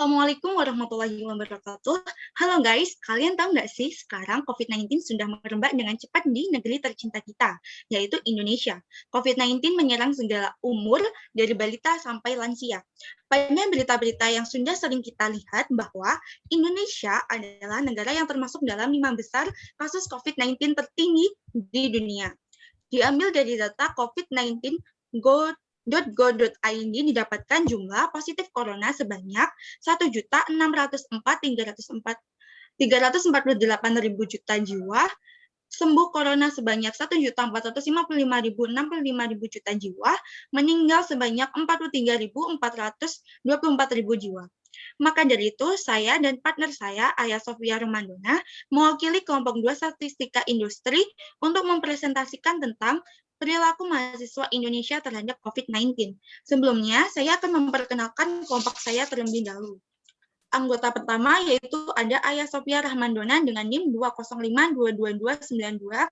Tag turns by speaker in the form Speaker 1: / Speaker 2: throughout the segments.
Speaker 1: Assalamualaikum warahmatullahi wabarakatuh. Halo guys, kalian tahu nggak sih sekarang COVID-19 sudah merebak dengan cepat di negeri tercinta kita, yaitu Indonesia. COVID-19 menyerang segala umur, dari balita sampai lansia. Pada berita-berita yang sudah sering kita lihat bahwa Indonesia adalah negara yang termasuk dalam 5 besar kasus COVID-19 tertinggi di dunia. Diambil dari data COVID-19 go.go.id didapatkan jumlah positif corona sebanyak 1.604.348 juta jiwa, sembuh corona sebanyak 1.455.065 juta jiwa, meninggal sebanyak 43.424 jiwa. Maka dari itu, saya dan partner saya, Ayah Sofia Romandona, mewakili kelompok 2 statistika industri untuk mempresentasikan tentang perilaku mahasiswa Indonesia terhadap COVID-19. Sebelumnya, saya akan memperkenalkan kelompok saya terlebih dahulu. Anggota pertama yaitu ada Ayah Sofia Rahmandona dengan NIM 205222292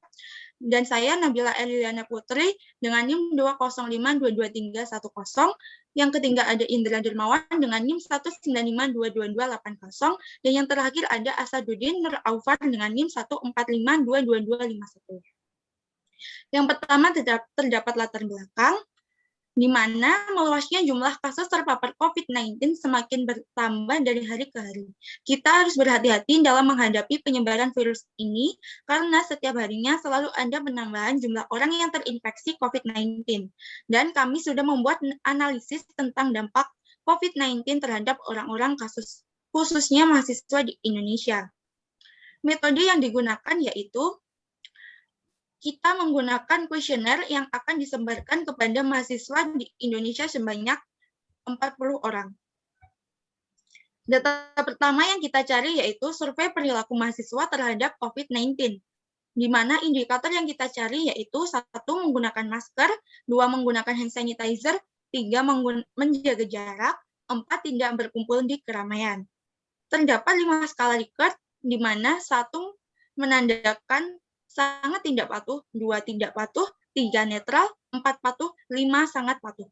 Speaker 1: dan saya Nabila Eliliana Putri dengan NIM 205222310. Yang ketiga ada Indra Dermawan dengan NIM 1952280 dan yang terakhir ada Asaduddin Nur Aufar dengan NIM 1452251. Yang pertama terdapat latar belakang, di mana meluasnya jumlah kasus terpapar COVID-19 semakin bertambah dari hari ke hari. Kita harus berhati-hati dalam menghadapi penyebaran virus ini, karena setiap harinya selalu ada penambahan jumlah orang yang terinfeksi COVID-19. Dan kami sudah membuat analisis tentang dampak COVID-19 terhadap orang-orang kasus, khususnya mahasiswa di Indonesia. Metode yang digunakan yaitu kita menggunakan kuesioner yang akan disebarkan kepada mahasiswa di Indonesia sebanyak 40 orang. Data pertama yang kita cari yaitu survei perilaku mahasiswa terhadap COVID-19, di mana indikator yang kita cari yaitu 1. Menggunakan masker, 2. Menggunakan hand sanitizer, 3. Menjaga jarak, 4. Tidak berkumpul di keramaian. Terdapat 5 skala Likert, di mana 1 menandakan sangat tidak patuh, 2 tidak patuh, 3 netral, 4 patuh, 5 sangat patuh.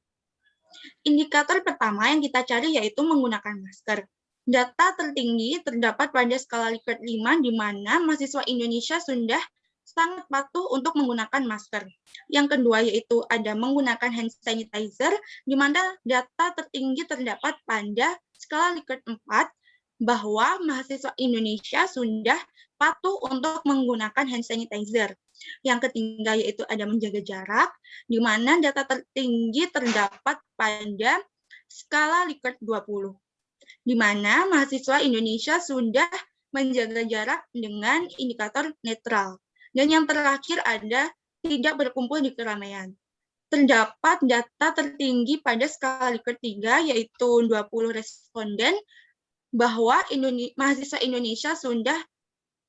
Speaker 1: Indikator pertama yang kita cari yaitu menggunakan masker. Data tertinggi terdapat pada skala Likert 5, di mana mahasiswa Indonesia sudah sangat patuh untuk menggunakan masker. Yang kedua yaitu ada menggunakan hand sanitizer, di mana data tertinggi terdapat pada skala Likert 4, bahwa mahasiswa Indonesia sudah patuh untuk menggunakan hand sanitizer. Yang ketiga yaitu ada menjaga jarak, di mana data tertinggi terdapat pada skala Likert 20, di mana mahasiswa Indonesia sudah menjaga jarak dengan indikator netral. Dan yang terakhir ada tidak berkumpul di keramaian. Terdapat data tertinggi pada skala Likert 3, yaitu 20 responden, bahwa mahasiswa Indonesia sudah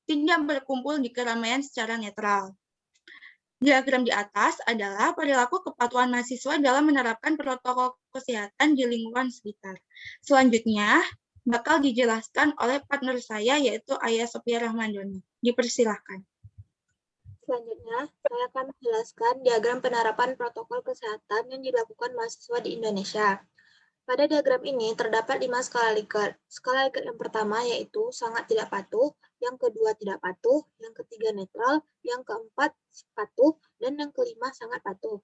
Speaker 1: tidak berkumpul di keramaian secara netral. Diagram di atas adalah perilaku kepatuhan mahasiswa dalam menerapkan protokol kesehatan di lingkungan sekitar. Selanjutnya, bakal dijelaskan oleh partner saya, yaitu Ayah Sofia Rahmandona. Dipersilahkan.
Speaker 2: Selanjutnya, saya akan menjelaskan diagram penerapan protokol kesehatan yang dilakukan mahasiswa di Indonesia. Pada diagram ini terdapat 5 skala Likert. Skala Likert yang pertama yaitu sangat tidak patuh, yang kedua tidak patuh, yang ketiga netral, yang keempat patuh, dan yang kelima sangat patuh.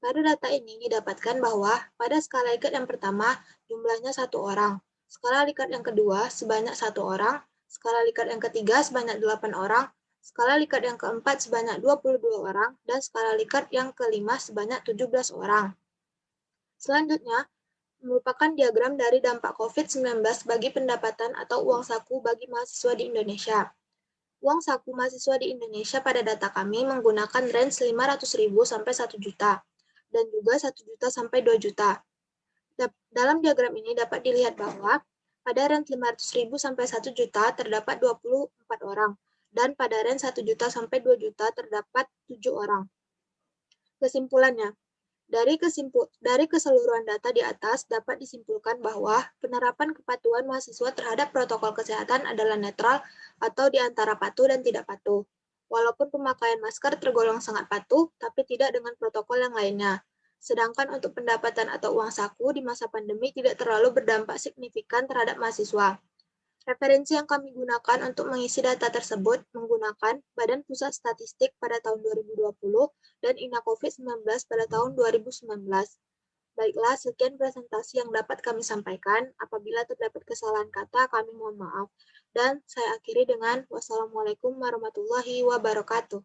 Speaker 2: Pada data ini didapatkan bahwa pada skala Likert yang pertama jumlahnya 1 orang, skala Likert yang kedua sebanyak 1 orang, skala Likert yang ketiga sebanyak 8 orang, skala Likert yang keempat sebanyak 22 orang, dan skala Likert yang kelima sebanyak 17 orang. Selanjutnya, merupakan diagram dari dampak COVID-19 bagi pendapatan atau uang saku bagi mahasiswa di Indonesia. Uang saku mahasiswa di Indonesia pada data kami menggunakan range 500.000 sampai 1 juta, dan juga 1 juta sampai 2 juta. Dalam diagram ini dapat dilihat bahwa pada range 500.000 sampai 1 juta terdapat 24 orang, dan pada range 1 juta sampai 2 juta terdapat 7 orang. Kesimpulannya, dari keseluruhan data di atas dapat disimpulkan bahwa penerapan kepatuhan mahasiswa terhadap protokol kesehatan adalah netral atau di antara patuh dan tidak patuh. Walaupun pemakaian masker tergolong sangat patuh, tapi tidak dengan protokol yang lainnya. Sedangkan untuk pendapatan atau uang saku di masa pandemi tidak terlalu berdampak signifikan terhadap mahasiswa. Referensi yang kami gunakan untuk mengisi data tersebut menggunakan Badan Pusat Statistik pada tahun 2020 dan INA COVID-19 pada tahun 2019. Baiklah, sekian presentasi yang dapat kami sampaikan. Apabila terdapat kesalahan kata, kami mohon maaf. Dan saya akhiri dengan wassalamualaikum warahmatullahi wabarakatuh.